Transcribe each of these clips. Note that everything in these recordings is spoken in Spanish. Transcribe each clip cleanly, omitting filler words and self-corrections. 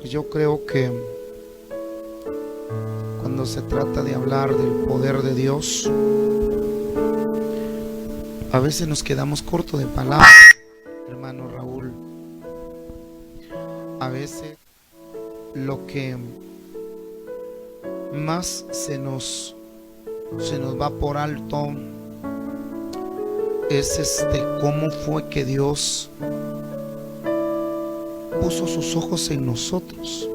Pues yo creo que cuando se trata de hablar del poder de Dios, a veces nos quedamos cortos de palabras, hermano Raúl. A veces lo que más se nos va por alto es cómo fue que Dios puso sus ojos en nosotros.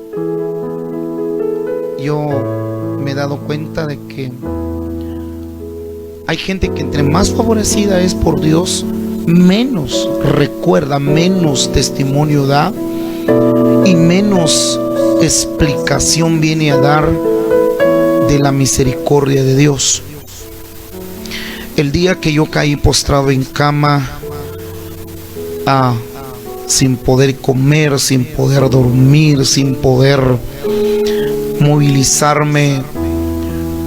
Yo me he dado cuenta de que hay gente que entre más favorecida es por Dios, menos recuerda, menos testimonio da y menos explicación viene a dar de la misericordia de Dios. El día que yo caí postrado en cama, sin poder comer, sin poder dormir, sin poder movilizarme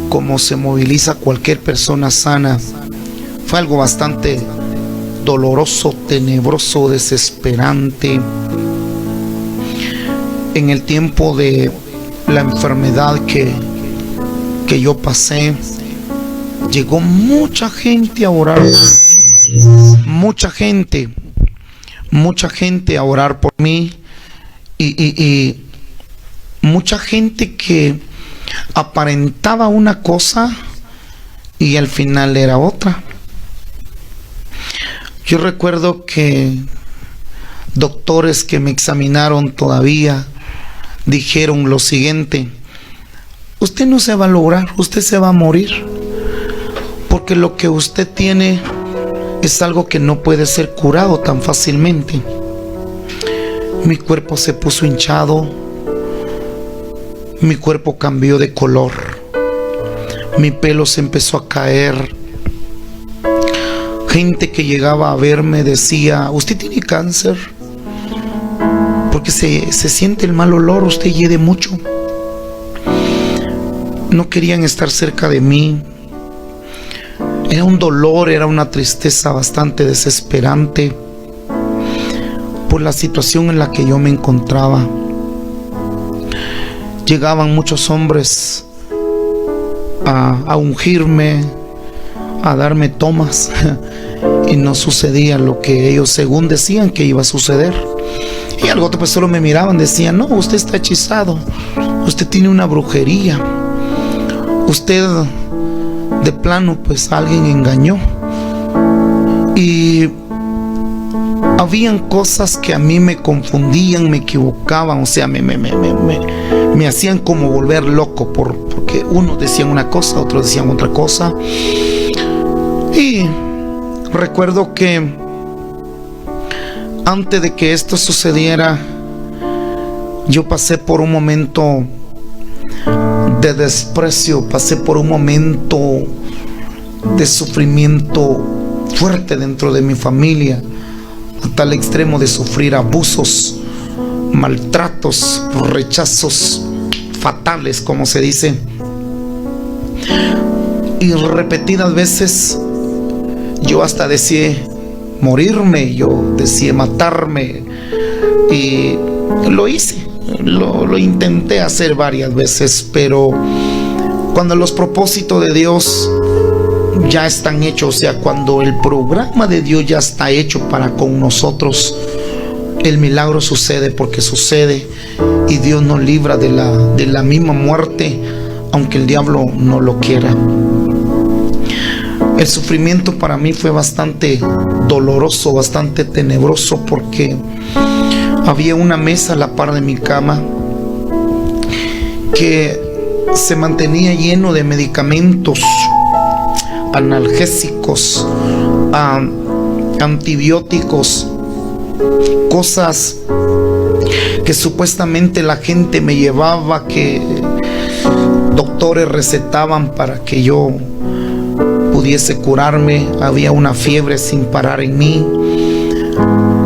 como se moviliza cualquier persona sana, fue algo bastante doloroso, tenebroso, desesperante. En el tiempo de la enfermedad que yo pasé, llegó mucha gente a orar por mí, mucha gente a orar por mí y mucha gente que aparentaba una cosa y al final era otra. Yo recuerdo que doctores que me examinaron todavía dijeron lo siguiente: usted no se va a lograr, usted se va a morir, porque lo que usted tiene es algo que no puede ser curado tan fácilmente. Mi cuerpo se puso hinchado, mi cuerpo cambió de color, mi pelo se empezó a caer. Gente que llegaba a verme decía: usted tiene cáncer, porque se siente el mal olor, usted hiede mucho. No querían estar cerca de mí. Era un dolor, era una tristeza bastante desesperante por la situación en la que yo me encontraba. Llegaban muchos hombres a ungirme, a darme tomas, y no sucedía lo que ellos según decían que iba a suceder. Y algo pues solo me miraban, decían: no, usted está hechizado, usted tiene una brujería, usted de plano pues alguien engañó. Y habían cosas que a mí me confundían, me equivocaban, o sea, me hacían como volver loco porque unos decían una cosa, otros decían otra cosa. Y recuerdo que antes de que esto sucediera, yo pasé por un momento de desprecio, pasé por un momento de sufrimiento fuerte dentro de mi familia, a tal extremo de sufrir abusos, maltratos, rechazos fatales, como se dice. Y repetidas veces yo hasta deseé morirme, yo deseé matarme, y lo hice, lo intenté hacer varias veces, pero cuando los propósitos de Dios ya están hechos, o sea, cuando el programa de Dios ya está hecho para con nosotros, el milagro sucede porque sucede, y Dios nos libra de la misma muerte, aunque el diablo no lo quiera. El sufrimiento para mí fue bastante doloroso, bastante tenebroso, porque había una mesa a la par de mi cama que se mantenía lleno de medicamentos, analgésicos, antibióticos, cosas que supuestamente la gente me llevaba, que doctores recetaban para que yo pudiese curarme. Había una fiebre sin parar en mí,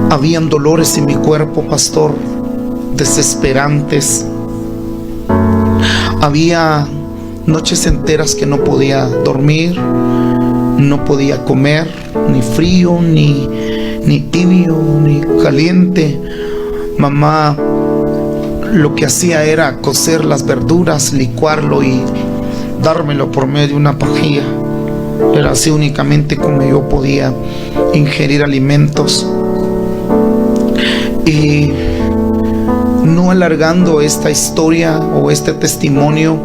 habían dolores en mi cuerpo, pastor, desesperantes. Había noches enteras que no podía dormir, no podía comer, ni frío, ni tibio, ni caliente. Mamá lo que hacía era cocer las verduras, licuarlo y dármelo por medio de una pajilla. Era así únicamente como yo podía ingerir alimentos. Y no alargando esta historia o este testimonio,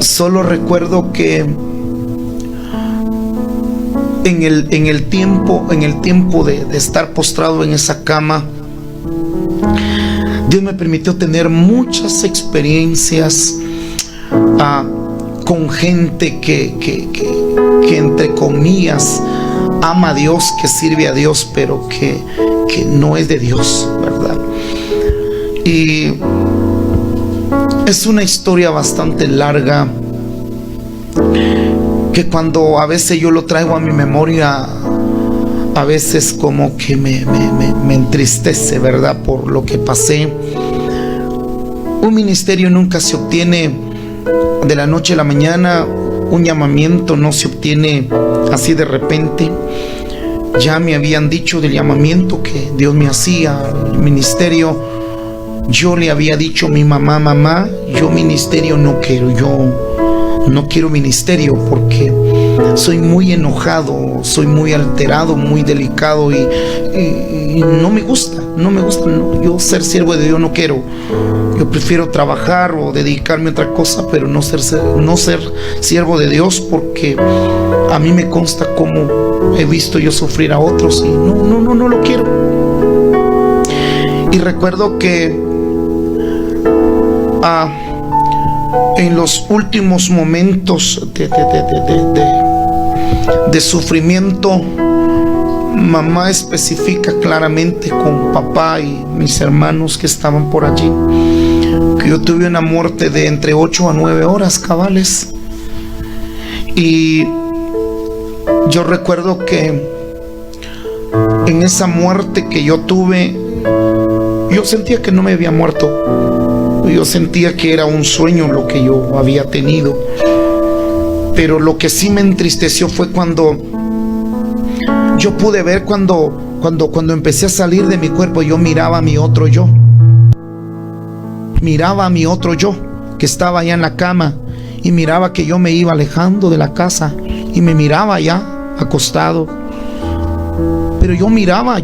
solo recuerdo que en el tiempo de estar postrado en esa cama, Dios me permitió tener muchas experiencias con gente que entre comillas ama a Dios, que sirve a Dios, pero que no es de Dios, ¿verdad? Y es una historia bastante larga, que cuando a veces yo lo traigo a mi memoria, a veces como que me entristece, ¿verdad? Por lo que pasé. Un ministerio nunca se obtiene de la noche a la mañana. Un llamamiento no se obtiene así de repente. Ya me habían dicho del llamamiento que Dios me hacía al ministerio. Yo le había dicho a mi mamá, yo ministerio no quiero, yo no quiero ministerio porque soy muy enojado, soy muy alterado, muy delicado y no me gusta, no, yo ser siervo de Dios no quiero. Yo prefiero trabajar o dedicarme a otra cosa, pero no ser siervo de Dios, porque a mí me consta cómo he visto yo sufrir a otros y no lo quiero. Y recuerdo que en los últimos momentos de sufrimiento, mamá especifica claramente con papá y mis hermanos que estaban por allí que yo tuve una muerte de entre 8 a 9 horas cabales. Y yo recuerdo que en esa muerte que yo tuve, yo sentía que no me había muerto. Yo sentía que era un sueño lo que yo había tenido. Pero lo que sí me entristeció fue cuando yo pude ver, cuando empecé a salir de mi cuerpo, yo miraba a mi otro yo. Miraba a mi otro yo que estaba allá en la cama, y miraba que yo me iba alejando de la casa y me miraba ya acostado. Pero yo miraba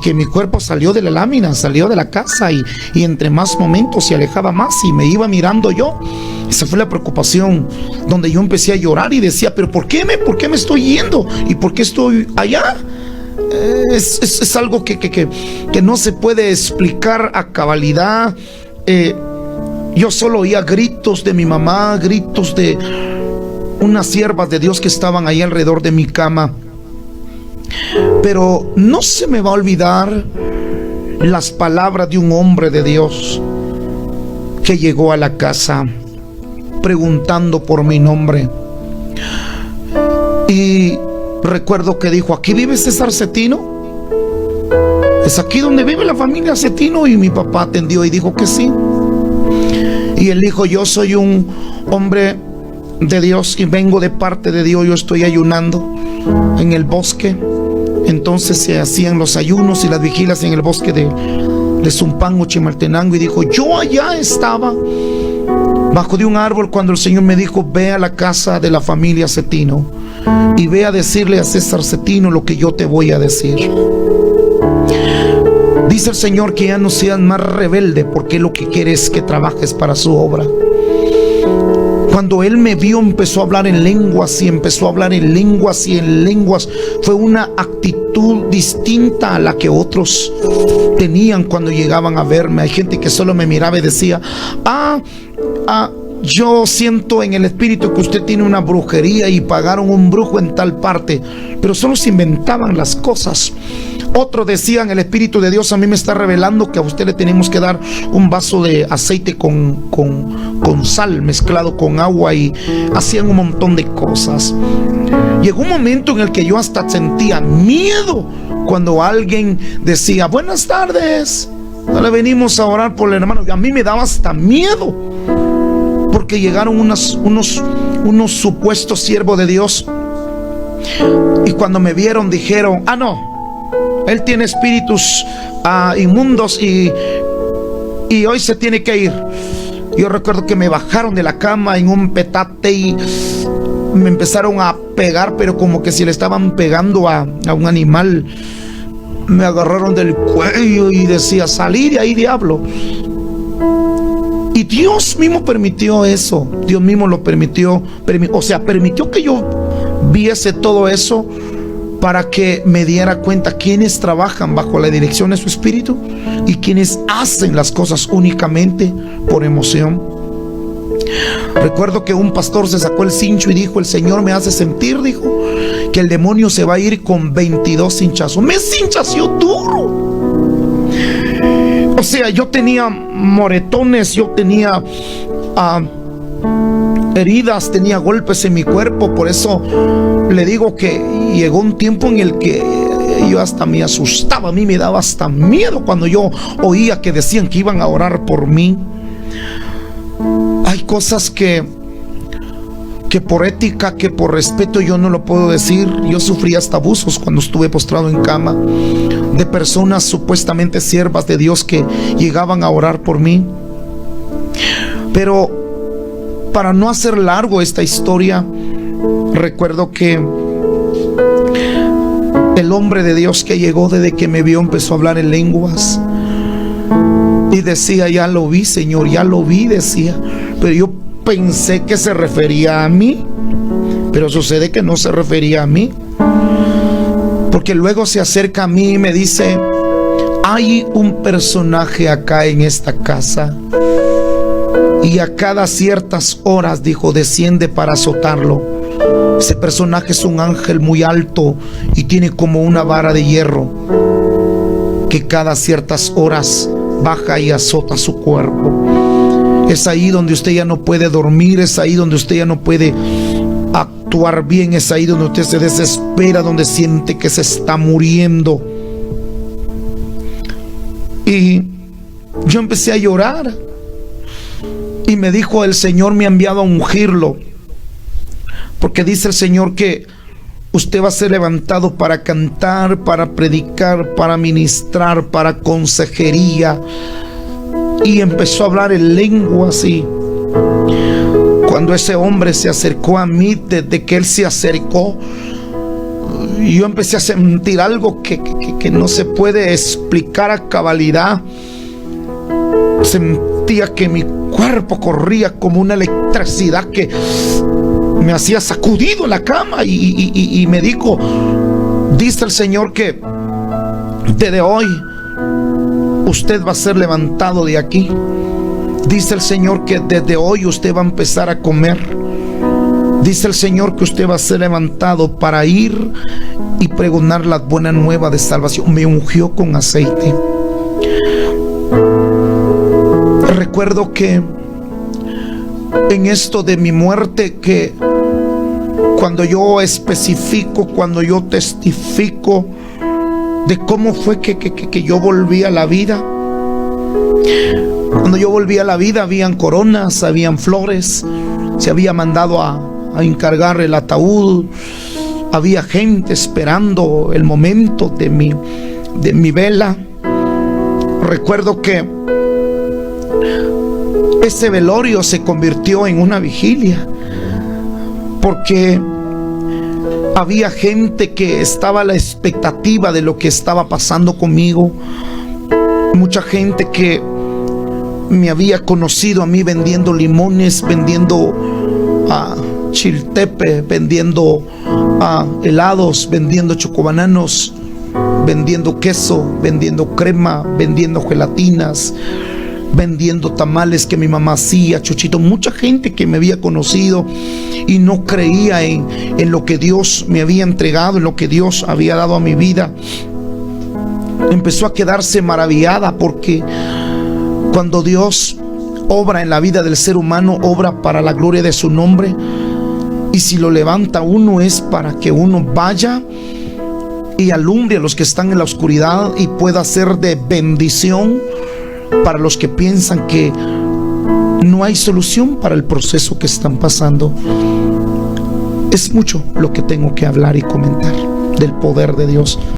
que mi cuerpo salió de la lámina, salió de la casa, y entre más momentos se alejaba más y me iba mirando yo. Esa fue la preocupación, donde yo empecé a llorar y decía, pero ¿por qué me estoy yendo? ¿Y por qué estoy allá? Es algo que no se puede explicar a cabalidad. Yo solo oía gritos de mi mamá, gritos de unas siervas de Dios que estaban ahí alrededor de mi cama. Pero no se me va a olvidar las palabras de un hombre de Dios que llegó a la casa preguntando por mi nombre. Y recuerdo que dijo, ¿aquí vive César Cetino? ¿Es aquí donde vive la familia Cetino? Y mi papá atendió y dijo que sí. Y él dijo, yo soy un hombre de Dios y vengo de parte de Dios. Yo estoy ayunando en el bosque. Entonces se hacían los ayunos y las vigilias en el bosque de Zumpango, Chimaltenango. Y dijo, yo allá estaba bajo de un árbol cuando el Señor me dijo, ve a la casa de la familia Cetino y ve a decirle a César Cetino lo que yo te voy a decir. Dice el Señor que ya no seas más rebelde, porque lo que quiere es que trabajes para su obra. Cuando él me vio, empezó a hablar en lenguas y empezó a hablar en lenguas y en lenguas. Fue una actitud distinta a la que otros tenían cuando llegaban a verme. Hay gente que solo me miraba y decía, yo siento en el espíritu que usted tiene una brujería y pagaron un brujo en tal parte. Pero solo se inventaban las cosas. Otros decían, el Espíritu de Dios a mí me está revelando que a usted le tenemos que dar un vaso de aceite con sal mezclado con agua, y hacían un montón de cosas. Llegó un momento en el que yo hasta sentía miedo cuando alguien decía, buenas tardes, le venimos a orar por el hermano. A mí me daba hasta miedo, porque llegaron unos supuestos siervos de Dios, y cuando me vieron dijeron, no, él tiene espíritus inmundos y y hoy se tiene que ir. Yo recuerdo que me bajaron de la cama en un petate y me empezaron a pegar, pero como que si le estaban pegando a un animal. Me agarraron del cuello y decía: salí de ahí, diablo. Y Dios mismo permitió eso. Dios mismo lo permitió. Permitió que yo viese todo eso para que me diera cuenta quiénes trabajan bajo la dirección de su espíritu y quienes hacen las cosas únicamente por emoción. Recuerdo que un pastor se sacó el cincho y dijo: el Señor me hace sentir, dijo, que el demonio se va a ir con 22 cinchazos. Me cinchació duro. O sea, yo tenía moretones, yo tenía heridas, tenía golpes en mi cuerpo. Por eso le digo que llegó un tiempo en el que yo hasta me asustaba. A mí me daba hasta miedo cuando yo oía que decían que iban a orar por mí. Hay cosas que por ética, que por respeto yo no lo puedo decir. Yo sufrí hasta abusos cuando estuve postrado en cama, de personas supuestamente siervas de Dios que llegaban a orar por mí. Pero para no hacer largo esta historia, recuerdo que el hombre de Dios que llegó, desde que me vio, empezó a hablar en lenguas y decía: ya lo vi, Señor, ya lo vi, decía. Pero yo pensé que se refería a mí, pero sucede que no se refería a mí, porque luego se acerca a mí y me dice: hay un personaje acá en esta casa y a cada ciertas horas, dijo, desciende para azotarlo. Ese personaje es un ángel muy alto y tiene como una vara de hierro que cada ciertas horas baja y azota su cuerpo. Es ahí donde usted ya no puede dormir, es ahí donde usted ya no puede actuar bien, es ahí donde usted se desespera, donde siente que se está muriendo. Y yo empecé a llorar y me dijo: el Señor me ha enviado a ungirlo, porque dice el Señor que usted va a ser levantado para cantar, para predicar, para ministrar, para consejería. Y empezó a hablar en lenguas. Y cuando ese hombre se acercó a mí, desde que él se acercó, yo empecé a sentir algo que no se puede explicar a cabalidad. Sentía que mi cuerpo corría como una electricidad que me hacía sacudido en la cama. Y me dijo: dice el Señor que desde hoy usted va a ser levantado de aquí. Dice el Señor que desde hoy usted va a empezar a comer. Dice el Señor que usted va a ser levantado para ir y pregonar la buena nueva de salvación. Me ungió con aceite. Recuerdo que en esto de mi muerte, que cuando yo especifico, cuando yo testifico de cómo fue que yo volví a la vida. Cuando yo volví a la vida, habían coronas, habían flores, se había mandado a encargar el ataúd, había gente esperando el momento de mi vela. Recuerdo que ese velorio se convirtió en una vigilia, porque había gente que estaba a la expectativa de lo que estaba pasando conmigo. Mucha gente que me había conocido a mí vendiendo limones, vendiendo chiltepe, vendiendo helados, vendiendo chocobananos, vendiendo queso, vendiendo crema, vendiendo gelatinas, vendiendo tamales que mi mamá hacía, chuchito. Mucha gente que me había conocido y no creía en lo que Dios me había entregado, en lo que Dios había dado a mi vida, empezó a quedarse maravillada, porque cuando Dios obra en la vida del ser humano, obra para la gloria de su nombre. Y si lo levanta uno, es para que uno vaya y alumbre a los que están en la oscuridad y pueda ser de bendición para los que piensan que no hay solución para el proceso que están pasando. Es mucho lo que tengo que hablar y comentar del poder de Dios.